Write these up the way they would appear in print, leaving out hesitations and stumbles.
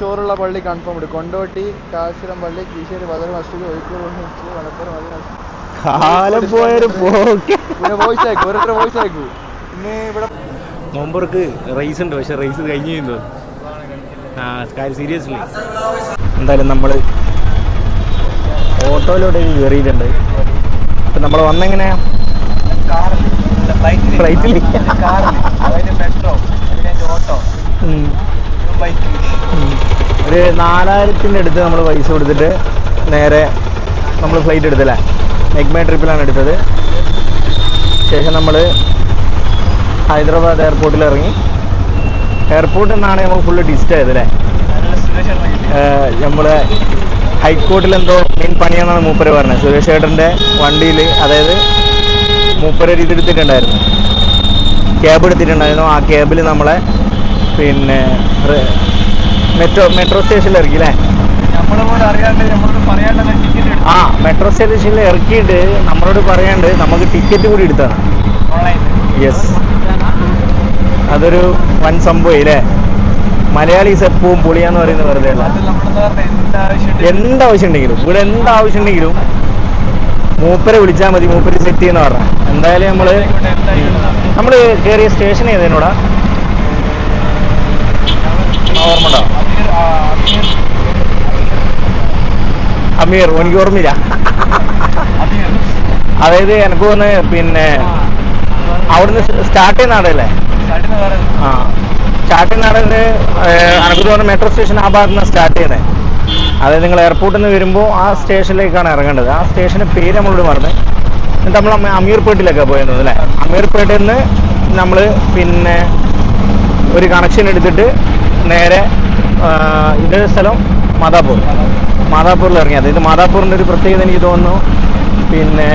ചോറുള്ള പള്ളി കൺഫേം ഇടും. കൊണ്ടോട്ടി, കാശിരം പള്ളി, കീശ്ശേരി, ബദർ മസ്ജിദ്, ഒഴിക്കൂർ മലപ്പുറം കാലം പോയൊരു പോക്ക്. പിന്നെ വോയിസ് അയക്കും, ഓരോരുത്തർ വോയിസ് അയക്കൂ. പിന്നെ ഇവിടെ നോമ്പർക്ക് റേസ് ഉണ്ട്, പക്ഷെ റേസ് കഴിഞ്ഞു തോന്നുന്നു. കാര്യം സീരിയസ്ലി. എന്തായാലും നമ്മൾ ഓട്ടോയിലോട്ട് കയറിയിട്ടുണ്ട്. അപ്പം നമ്മൾ വന്നെങ്ങനെയാ? ഫ്ലൈറ്റിൽ. ഒരു 4000-ൻ്റെ അടുത്ത് നമ്മൾ പൈസ കൊടുത്തിട്ട് നേരെ നമ്മൾ ഫ്ലൈറ്റ് എടുത്തല്ലേ, നെഗ്മേ ട്രിപ്പിലാണ് എടുത്തത്. ശേഷം നമ്മൾ ഹൈദരാബാദ് എയർപോർട്ടിൽ ഇറങ്ങി. എയർപോർട്ടിൽ നിന്നാണ് നമ്മൾ ഫുള്ള് ഡിസ്റ്റ് ആയത് അല്ലേ. നമ്മൾ ഹൈക്കോർട്ടിൽ എന്തോ മെയിൻ പണിയാണെന്നാണ് മൂപ്പര് പറഞ്ഞത്. സുരേഷ് ചേട്ടൻ്റെ വണ്ടിയിൽ, അതായത് മൂപ്പര് ഇതെടുത്തിട്ടുണ്ടായിരുന്നു, ക്യാബ് എടുത്തിട്ടുണ്ടായിരുന്നു. ആ ക്യാബിൽ നമ്മളെ പിന്നെ മെട്രോ സ്റ്റേഷനിൽ ഇറക്കി അല്ലേ. ആ മെട്രോ സ്റ്റേഷനിൽ ഇറക്കിയിട്ട് നമ്മളോട് പറയാണ്ട് നമുക്ക് ടിക്കറ്റ് കൂടി എടുത്താണ്. യെസ്, അതൊരു വൻ സംഭവം അല്ലേ. മലയാളീസ് എപ്പോഴും പൊളിയാന്ന് പറയുന്നത് വെറുതെ അല്ല. എന്താവശ്യം ഉണ്ടെങ്കിലും ഇവിടെ എന്താവശ്യം ഉണ്ടെങ്കിലും മൂപ്പരെ വിളിച്ചാൽ മതി, മൂപ്പര് സെറ്റ് ചെയ്യുന്ന പറഞ്ഞാൽ. എന്തായാലും നമ്മൾ കയറിയ സ്റ്റേഷൻ ഏതേനോടാ ഓർമ്മ ഉണ്ടോ? അമീർ, എനിക്ക് ഓർമ്മയില്ല. അതായത് എനിക്ക് തോന്നുന്നു പിന്നെ അവിടുന്ന് സ്റ്റാർട്ട് ചെയ്യുന്ന ആടല്ലേ. ആ സ്റ്റാർട്ട് ചെയ്യുന്ന ആടന്ന് എനിക്ക് തോന്നുന്നു മെട്രോ സ്റ്റേഷൻ ആ ഭാഗത്ത് നിന്ന് സ്റ്റാർട്ട് ചെയ്യുന്നത്. അതായത് നിങ്ങൾ എയർപോർട്ടിൽ നിന്ന് വരുമ്പോൾ ആ സ്റ്റേഷനിലേക്കാണ് ഇറങ്ങേണ്ടത്. ആ സ്റ്റേഷൻ്റെ പേര് നമ്മളോട് പറഞ്ഞ്. എന്നിട്ട് നമ്മൾ അമീർപേട്ടിലൊക്കെ പോയത് അല്ലേ. അമീർപേട്ടിൽ നിന്ന് നമ്മൾ പിന്നെ ഒരു കണക്ഷൻ എടുത്തിട്ട് നേരെ ഇത് സ്ഥലം മാതാപൂരിൽ ഇറങ്ങി. അതായത് മാതാപൂരിൻ്റെ ഒരു പ്രത്യേകത എനിക്ക് തോന്നുന്നു പിന്നെ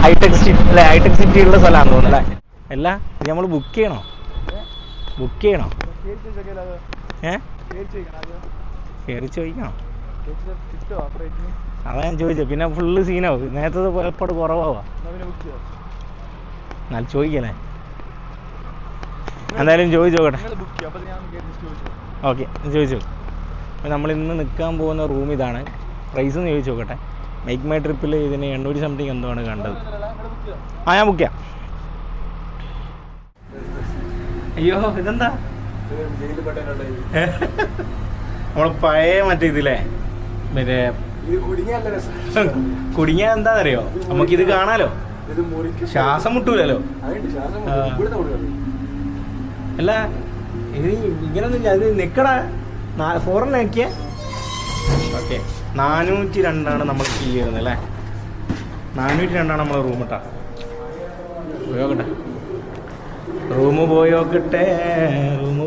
ഹൈടെക് സിറ്റി അല്ലേ, ഹൈടെക് സിറ്റി ഉള്ള സ്ഥലമാണെന്ന് തോന്നുന്നു അല്ലേ. അല്ല ഇത് നമ്മൾ ബുക്ക് ചെയ്യണോ? കയറി ചോദിക്കണോ? അതാ ഞാൻ ചോദിച്ചത്. പിന്നെ ഫുള്ള് സീനാവും. നേരത്തെ പുലപ്പാട് കുറവാ. എന്നാൽ ചോദിക്കണേ. എന്തായാലും ചോദിച്ചു നോക്കട്ടെ. ഓക്കെ, ചോദിച്ചു. അപ്പോൾ നമ്മളിന്ന് നിൽക്കാൻ പോകുന്ന റൂം ഇതാണ്. പ്രൈസ് ഒന്ന് ചോദിച്ചു നോക്കട്ടെ. മേക്ക് മൈ ട്രിപ്പിൽ ഇതിന് 800 സംതിങ് എന്തോ ആണ് കണ്ടത്. ആ ഞാൻ ബുക്ക് ചെയ്യാം. അയ്യോ ഇതെന്താ നമ്മൾ പഴയ മറ്റേ ഇതില്ലേ, മറ്റേ കുടുങ്ങിയ എന്താണെന്നറിയോ, നമുക്കിത് കാണാലോ, ശ്വാസം മുട്ടൂലല്ലോ. അല്ല ഇത് ഇങ്ങനൊന്നുമില്ല, അത് നിൽക്കടാ. ഫോറിന് നോക്കിയേ. ഓക്കെ, 402 നമ്മൾ ഫീൽ ചെയ്യുന്നത് അല്ലേ. 402 നമ്മളെ റൂം ഇട്ടാ. പോയോക്കട്ടെ, റൂം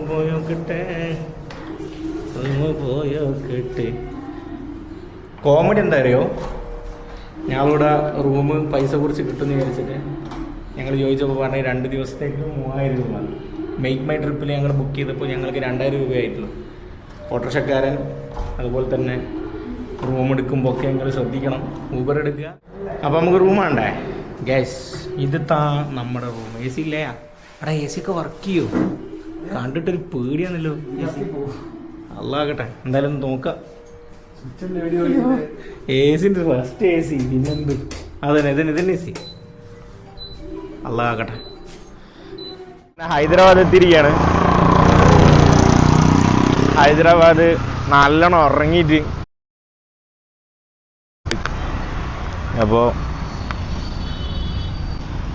പോയോക്കട്ടെ. കോമഡി എന്താ അറിയോ, ഞങ്ങളിവിടെ റൂം പൈസ കുറച്ച് കിട്ടുമെന്ന് വിചാരിച്ചിട്ട് ഞങ്ങൾ ചോദിച്ചപ്പോൾ പറഞ്ഞാൽ 2 ദിവസത്തേക്ക് 3000 രൂപ. മേക്ക് മൈ ട്രിപ്പിൽ ഞങ്ങൾ ബുക്ക് ചെയ്തപ്പോൾ ഞങ്ങൾക്ക് 2000 രൂപയായിട്ടുള്ളൂ. ഓട്ടോറിക്ഷക്കാരൻ അതുപോലെ തന്നെ റൂം എടുക്കുമ്പോൾ ഒക്കെ ഞങ്ങൾ ശ്രദ്ധിക്കണം, ഊബർ എടുക്കുക. അപ്പോൾ നമുക്ക് റൂം വേണ്ടേ ഗ്യാസ്. ഇത് നമ്മുടെ റൂം. എ സി ഇല്ലേ? അവിടെ എ സി ഒക്കെ വർക്ക് ചെയ്യോ? കണ്ടിട്ടൊരു പേടിയാണല്ലോ എ സി. അല്ലാകട്ടെ, എന്തായാലും നോക്കാം. എ സിൻ്റെ ഫസ്റ്റ് എ സി, പിന്നെന്ത് അതന്നെ ഇതിന് എ സി. അല്ലാകട്ടെ. ഹൈദരാബാദ് എത്തിയിരിക്കുകയാണ്. ഹൈദരാബാദ് നല്ലോണം ഉറങ്ങിയിട്ട്, അപ്പോൾ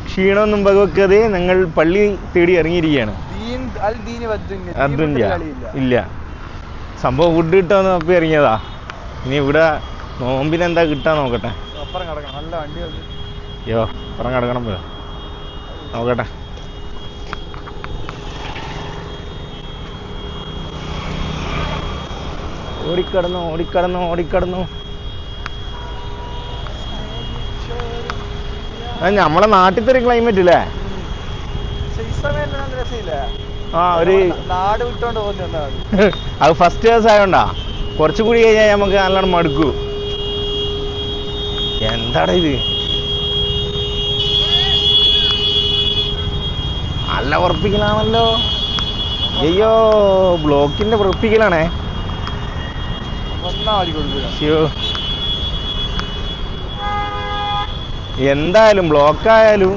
ക്ഷീണമൊന്നും വകവെക്കാതെ ഞങ്ങൾ പള്ളി തേടി ഇറങ്ങിയിരിക്കുകയാണ്. ഇല്ല, സംഭവം ഫുഡ് കിട്ടാന്ന് അപ്പം ഇറങ്ങിയതാ. ഇനി ഇവിടെ നോമ്പിനെന്താ കിട്ടാൻ നോക്കട്ടെ. അയ്യോ അപ്പുറം കിടക്കണം പോയോ, നോക്കട്ടെ. ഓടിക്കടന്നു. നമ്മളെ നാട്ടിലത്തെ ഒരു ക്ലൈമറ്റ് ഇല്ലേ. ആ ഒരു നാട് വിട്ടോണ്ട് പോകുന്ന അത് ഫസ്റ്റ് ദിവസം ആയോണ്ടാ. കുറച്ചും കൂടി കഴിഞ്ഞാൽ നമുക്ക് നല്ലോണം മടുക്കൂ. എന്താടാ ഇത്, നല്ല ഉറപ്പിക്കലാണല്ലോ. അയ്യോ ബ്ലോക്കിന്റെ വൃത്തിക്കലാണേ. ഒന്നാം അടി കൊടുക്കില്ല. അയ്യോ എന്തായാലും ബ്ലോക്കായാലും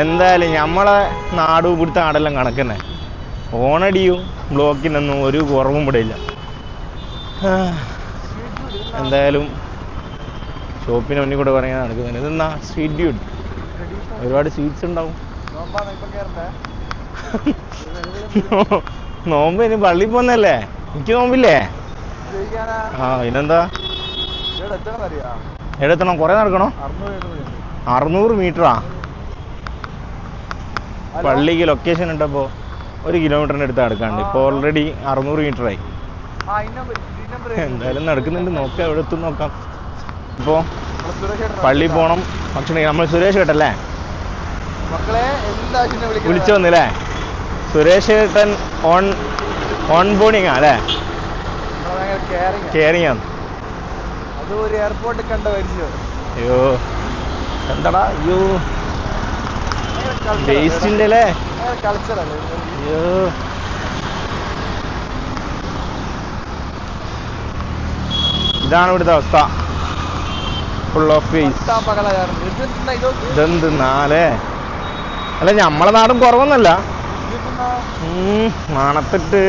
എന്തായാലും നമ്മളെ നാട് ഇവിടുത്തെ നാടെല്ലാം കണക്കന്നെ. ഓണടിയും ബ്ലോക്കിനൊന്നും ഒരു കുറവും ഇവിടെ ഇല്ല. എന്തായാലും ഷോപ്പിന് മുന്നിൽ കൂടെ പറയാൻ നടക്കുന്നത് ഇതെന്നാ സ്ട്രീറ്റ് ഡ്യൂഡ്. ഒരുപാട് സ്വീറ്റ്സ് ഉണ്ടാവും. നോമ്പ് ഇനി പള്ളിയിൽ പോന്നല്ലേ? എനിക്ക് നോമ്പില്ലേ? ആ പിന്നെന്താ? എവിടെത്തണം? കുറെ നടക്കണോ? 600 മീറ്ററാ പള്ളിക്ക് ലൊക്കേഷൻ ഇട്ടപ്പോ 1 കിലോമീറ്ററിന്റെ അടുത്ത് നടക്കാണ്ട്. ഇപ്പൊ ഓൾറെഡി 600 മീറ്റർ ആയി. എന്തായാലും നടക്കുന്നുണ്ട്. നോക്കാം, എവിടെ എത്തും നോക്കാം. ഇപ്പോ പള്ളി പോണം. ഭക്ഷണം നമ്മൾ സുരേഷ് ഏട്ടല്ലേ വിളിച്ചു വന്നില്ലേ? സുരേഷ് ഏട്ടൻ ഓൺ ബോർഡിങ് അല്ലേ? കെയറിങ് ആണ്. അയ്യോ എന്താടാ അയ്യോ വേസ്റ്റിന്റെ അല്ലേ? അയ്യോ ഇതാണ് ഇവിടുത്തെ അവസ്ഥ. Full of waste. ഇതെന്താലേ? അല്ല നമ്മളെ നാടും കുറവൊന്നല്ല. മണത്തിട്ട്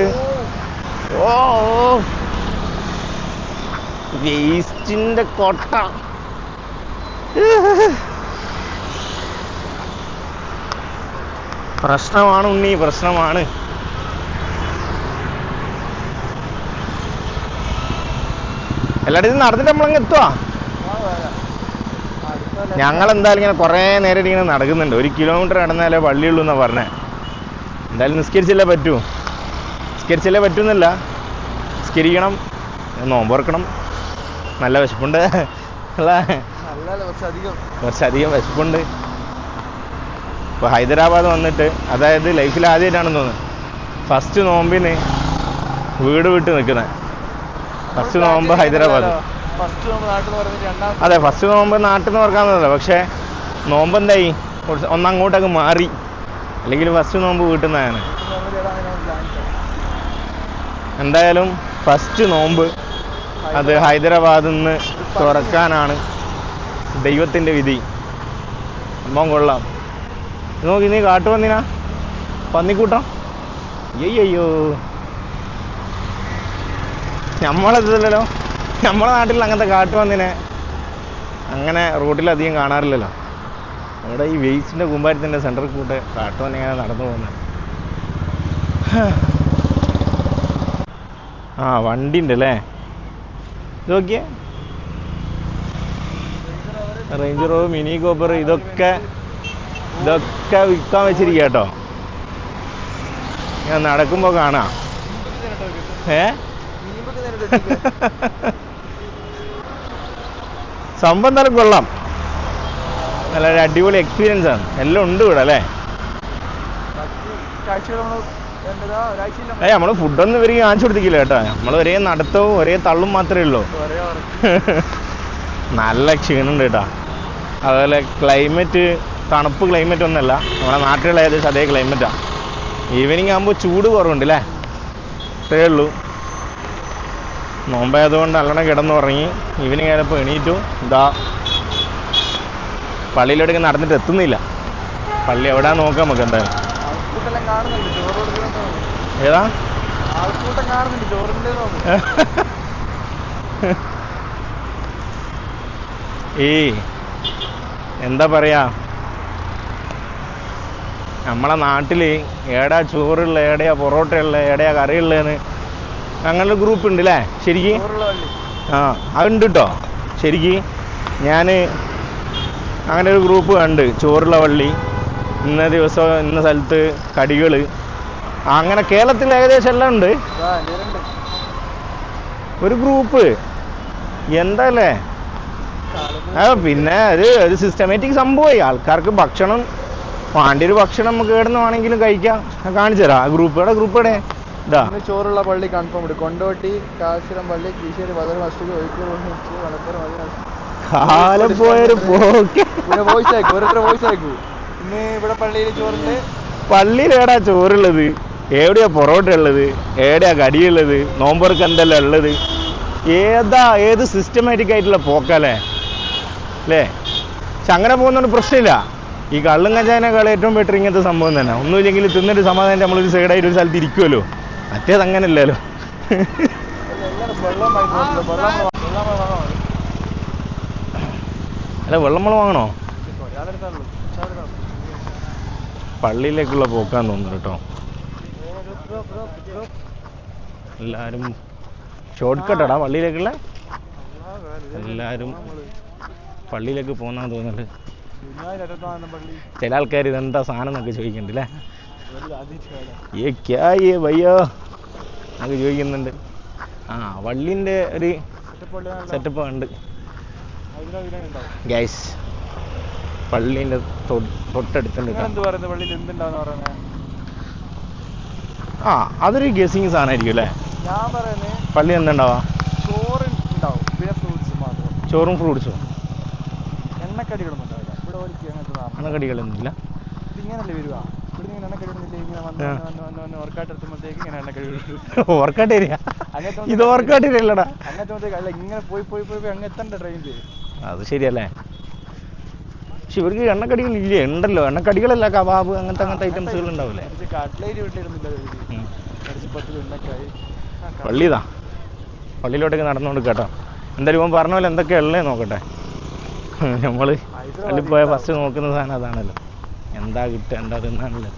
ഓ വേസ്റ്റിന്റെ കൊട്ട. പ്രശ്നമാണ് ഉണ്ണി, പ്രശ്നമാണ്. എല്ലായിടത്തും നടന്നിട്ട് നമ്മളങ്ങ് എത്തുവാ. ഞങ്ങൾ എന്തായാലും ഇങ്ങനെ കുറേ നേരം ഇങ്ങനെ നടക്കുന്നുണ്ട്. 1 കിലോമീറ്റർ നടന്നാലേ പള്ളിയുള്ളൂ എന്നാ പറഞ്ഞേ. എന്തായാലും നിസ്കരിച്ചല്ലേ പറ്റൂ. നിസ്കരിച്ചല്ലേ പറ്റൂന്നല്ല, നിസ്കരിക്കണം, നോമ്പ് തുറക്കണം. നല്ല വിശപ്പുണ്ട് അല്ല, കുറച്ചധികം വിശപ്പുണ്ട്. ഇപ്പോൾ ഹൈദരാബാദ് വന്നിട്ട്, അതായത് ലൈഫിൽ ആദ്യമായിട്ടാണെന്ന് തോന്നുന്നു ഫസ്റ്റ് നോമ്പിന് വീട് വിട്ട് നിൽക്കുന്നത്. ഫസ്റ്റ് നോമ്പ് ഹൈദരാബാദ്. അതെ, ഫസ്റ്റ് നോമ്പ് നാട്ടിൽ നിന്ന് തുറക്കാന്നതല്ല. പക്ഷേ നോമ്പ് എന്തായി, ഒന്നങ്ങോട്ടൊക്കെ മാറി. അല്ലെങ്കിൽ ഫസ്റ്റ് നോമ്പ് വീട്ടിൽ നിന്നാണ്. എന്തായാലും ഫസ്റ്റ് നോമ്പ് അത് ഹൈദരാബാദിൽ നിന്ന് തുറക്കാനാണ് ദൈവത്തിൻ്റെ വിധി. സംഭവം കൊള്ളാം. നോക്കി, നീ കാട്ടു വന്നിനാ പന്നിക്കൂട്ടം. അയ്യോ നമ്മളെത്തില്ലല്ലോ. നമ്മളെ നാട്ടിൽ അങ്ങനത്തെ കാട്ടുപന്നിനെ അങ്ങനെ റോഡിലധികം കാണാറില്ലല്ലോ. അവിടെ ഈ വേസ്റ്റിൻ്റെ കൂമ്പാരത്തിൻ്റെ സെൻറ്ററിൽ കൂട്ട് കാട്ടുപന്നി ഇങ്ങനെ നടന്നു പോകുന്നത്. ആ വണ്ടി ഉണ്ട് അല്ലേ? ഇത് നോക്കിയേ, റേഞ്ച് റോവർ, മിനി കോപ്പർ, ഇതൊക്കെ വിൽക്കാൻ വെച്ചിരിക്കുക കേട്ടോ. ഞാൻ നടക്കുമ്പോൾ കാണാം. സംഭവം എന്തായാലും കൊള്ളാം. നല്ല അടിപൊളി എക്സ്പീരിയൻസ് ആണ്. എല്ലാം ഉണ്ട് ഇവിടെ അല്ലേ? നമ്മൾ ഫുഡൊന്നും ഇവർക്ക് കാണിച്ചു കൊടുത്തിക്കില്ല കേട്ടോ. നമ്മൾ ഒരേ നടത്തവും ഒരേ തള്ളും മാത്രമേ ഉള്ളൂ. നല്ല ക്ഷീണുണ്ട് കേട്ടോ. അതുപോലെ ക്ലൈമറ്റ് തണുപ്പ് ക്ലൈമറ്റ് ഒന്നുമല്ല, നമ്മുടെ നാട്ടിലുള്ള ഏകദേശം അതേ ക്ലൈമറ്റാണ്. ഈവനിങ് ആകുമ്പോൾ ചൂട് കുറവുണ്ട് അല്ലേ? അത്രേ ഉള്ളൂ. നോമ്പായതുകൊണ്ട് നല്ലോണം കിടന്നുറങ്ങി. ഈവനിങ് ആയപ്പോൾ എണീറ്റു. ഇതാ പള്ളിയിലോട്ടേക്ക് നടന്നിട്ട് എത്തുന്നില്ല. പള്ളി എവിടാ നോക്കാം നമുക്ക്. എന്തായാലും ഏതാ ഈ എന്താ പറയാ, നമ്മളെ നാട്ടിൽ ഏടാ ചോറുള്ള, ഏടയാ പൊറോട്ടയുള്ള, ഏടയാ കറിയുള്ളതെന്ന് അങ്ങനൊരു ഗ്രൂപ്പ് ഉണ്ട് അല്ലേ? ശരിക്കും ആ അതുണ്ട് കേട്ടോ. ശരിക്കും ഞാൻ അങ്ങനെ ഒരു ഗ്രൂപ്പ് കണ്ട്, ചോറുള്ള പള്ളി, ഇന്ന ദിവസം ഇന്ന സ്ഥലത്ത് കടികൾ, അങ്ങനെ കേരളത്തിൽ ഏകദേശം എല്ലാം ഉണ്ട് ഒരു ഗ്രൂപ്പ്. എന്താല്ലേ? പിന്നെ ഒരു സിസ്റ്റമാറ്റിക് സംഭവമായി. ആൾക്കാർക്ക് ഭക്ഷണം വേണ്ടിയൊരു ഭക്ഷണം നമുക്ക് എവിടുന്ന് വേണമെങ്കിലും കഴിക്കാം. കാണിച്ചു തരാം ആ ഗ്രൂപ്പ്. ഗ്രൂപ്പ് ഇതാ ചോറുള്ള പള്ളി കൺഫേം ഉണ്ട്. കൊണ്ടോട്ടി, കാശിരം പള്ളി, കീശ്ശേരി, ബദർ മസ്ജിദ്, ഒഴിക്കൂർ, മലപ്പുറം, കാലം പോയൊരു പോക്ക്. വോയിസ് അയക്കൂ, ഓരോരുത്തർ വോയിസ് അയക്കൂ. ഇന്ന് ഇവിടെ പള്ളിയിൽ ചോറുണ്ട്. പള്ളിയിലേടാ ചോറുള്ളത്? എവിടെയാ പൊറോട്ട ഉള്ളത്, എവിടെയാ കടിയുള്ളത്, നോമ്പർക്ക് എന്തെല്ലാം ഉള്ളത്, ഏത് സിസ്റ്റമാറ്റിക് ആയിട്ടുള്ള പോക്കല്ലേ അല്ലേ? പക്ഷെ അങ്ങനെ പോകുന്നതുകൊണ്ട് പ്രശ്നമില്ല. ഈ കള്ളും കഞ്ചാവിനേക്കാൾ ഏറ്റവും ബെറ്റർ ഇങ്ങനത്തെ സംഭവം തന്നെ. ഒന്നുമില്ലെങ്കിൽ തിന്നിട്ട് സമാധാനം നമ്മളൊരു സൈഡായിട്ട് ഒരു സ്ഥലത്ത് ഇരിക്കുമല്ലോ. മറ്റേത് അങ്ങനല്ലല്ലോ. അല്ല വെള്ളം നമ്മൾ വാങ്ങണോ? പള്ളിയിലേക്കുള്ള പോക്കാന്ന് തോന്നുന്നു കേട്ടോ. എല്ലാവരും ഷോർട്ട് കട്ടാടാ പള്ളിയിലേക്കുള്ള. എല്ലാവരും പള്ളിയിലേക്ക് പോകുന്നാന്ന് തോന്നുന്നുണ്ട്. ചില ആൾക്കാർ ഇതെന്താ സാധനം എന്നൊക്കെ ചോദിക്കുന്നുണ്ടല്ലേ. ഏ ക്യാ ഏ ഭയ്യോ എന്നൊക്കെ ചോദിക്കുന്നുണ്ട്. വള്ളിൻ്റെ ഒരു സെറ്റപ്പ് ഉണ്ട് ഗൈസ്. പള്ളീൻ്റെ തൊട്ടടുത്തുണ്ട്. അതൊരു ഗസിങ് സാധനമായിരിക്കും അല്ലേ? പള്ളി എന്തുണ്ടാവാ? ചോറും ഫ്രൂട്ട്സും. എണ്ണക്കടികളൊന്നുമില്ല. ഓർക്കാട്ട് ഏരിയ ഇത് ഓർക്കാട്ട് ഏരിയ അല്ലടാ. അത് ശരിയല്ലേ. പക്ഷെ ഇവർക്ക് എണ്ണക്കടികളില്ലേ? ഉണ്ടല്ലോ എണ്ണക്കടികളല്ല, കബാബ് അങ്ങനത്തെ ഐറ്റംസുകൾ ഉണ്ടാവില്ലേ? പള്ളിതാ, പള്ളിയിലോട്ടേക്ക് നടന്നുകൊണ്ട് കേട്ടോ. എന്തായാലും ഇവൻ പറഞ്ഞ പോലെ എന്തൊക്കെയാ ഉള്ളത് നോക്കട്ടെ. നമ്മൾ പള്ളി പോയ ഫസ്റ്റ് നോക്കുന്ന സാധനം അതാണല്ലോ. എന്താ കിട്ടുക, എന്താ തിന്നാണല്ലോ.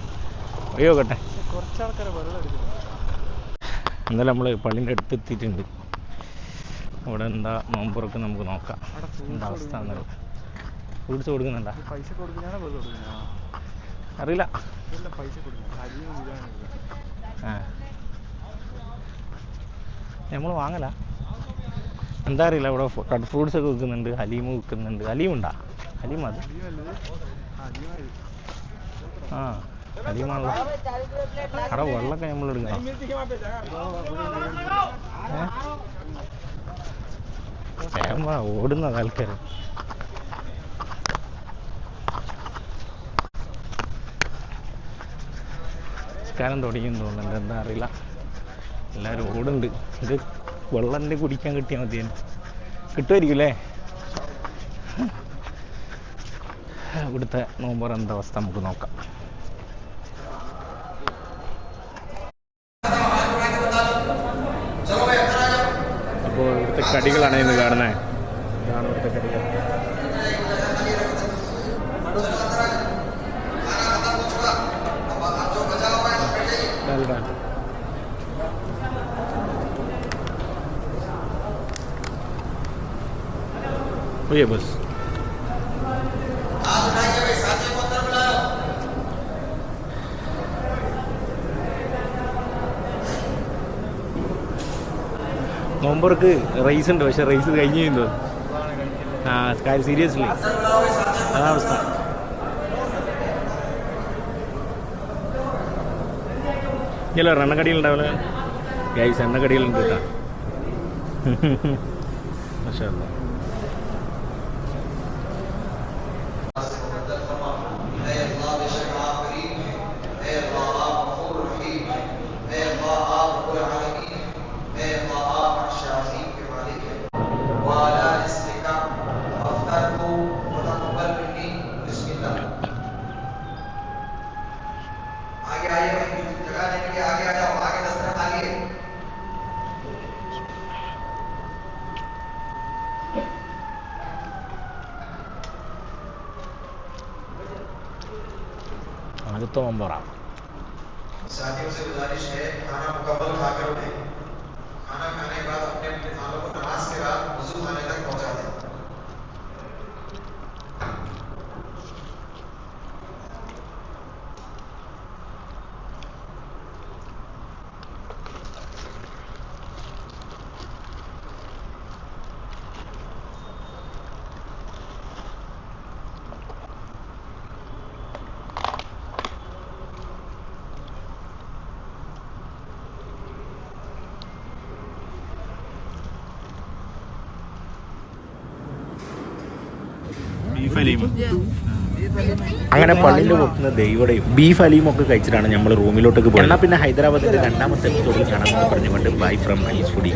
അറിയോക്കട്ടെ. എന്തായാലും നമ്മൾ പള്ളിൻ്റെ അടുത്ത് എത്തിയിട്ടുണ്ട്. അവിടെ എന്താ നോമ്പുറക്ക് നമുക്ക് നോക്കാം എന്താ അവസ്ഥ എന്നല്ല. ഫ്രൂട്ട്സ് കൊടുക്കുന്നുണ്ടാ? അറിയില്ല. നമ്മൾ വാങ്ങല എന്താ അറിയില്ല. ഇവിടെ കട്ട് ഫ്രൂട്ട്സ് ഒക്കെ വിൽക്കുന്നുണ്ട്, ഹലീമ് വിൽക്കുന്നുണ്ട്. ഹലീമുണ്ടാ? ഹലീം അത് ഹലീമാണല്ലോ. അവിടെ വെള്ളമൊക്കെ നമ്മൾ എടുക്കണം. ഓടുന്നത് ആൾക്കാർ. കാലം തുടങ്ങിയെന്ന് തോന്നുന്നുണ്ട്, എന്താ അറിയില്ല. എല്ലാവരും ഓടുന്നുണ്ട്. ഇത് വെള്ളം കുടിക്കാൻ കിട്ടിയാൽ മതി. കിട്ടുമായിരിക്കും അല്ലേ? ഇവിടുത്തെ നോമ്പർ എന്താ അവസ്ഥ നമുക്ക് നോക്കാം. അപ്പോൾ ഇവിടുത്തെ കടികളാണ് ഇന്ന് കാണുന്നത്. ഇതാണ് ഇവിടുത്തെ കടികൾ. ये बस നോമ്പർക്ക് റൈസ് ഉണ്ട്, പക്ഷെ റൈസ് കഴിഞ്ഞു തോന്നുന്നു. കാര്യം സീരിയസ്ലി അതാണ് അവസ്ഥ. ഇല്ല എണ്ണക്കടികളുണ്ടാവില്ല ഗൈസ്, എണ്ണക്കടികളുണ്ട് കേട്ടോ. മാഷാ അല്ലാഹ്. आदित्य मंबरा साथियों से गुजारिश है खाना मुकम्मल खाकर उठें। खाना खाने के बाद अपने अपने थालों को नमाज के बाद वजू खाने तक पहुंचा दें। ബീഫ് ഹലീം അങ്ങനെ പള്ളിയിൽ വെക്കുന്ന ദൈവടയും ബീഫ് അലിയും ഒക്കെ കഴിച്ചിട്ടാണ് നമ്മൾ റൂമിലോട്ടേക്ക് പോയത്. എന്നാൽ പിന്നെ ഹൈദരാബാദിന്റെ രണ്ടാമത്തെ എപ്പിസോഡിൽ കാണാമെന്ന് പറഞ്ഞുകൊണ്ട് ബൈ ഫ്രം അനീസ് ഫുഡി.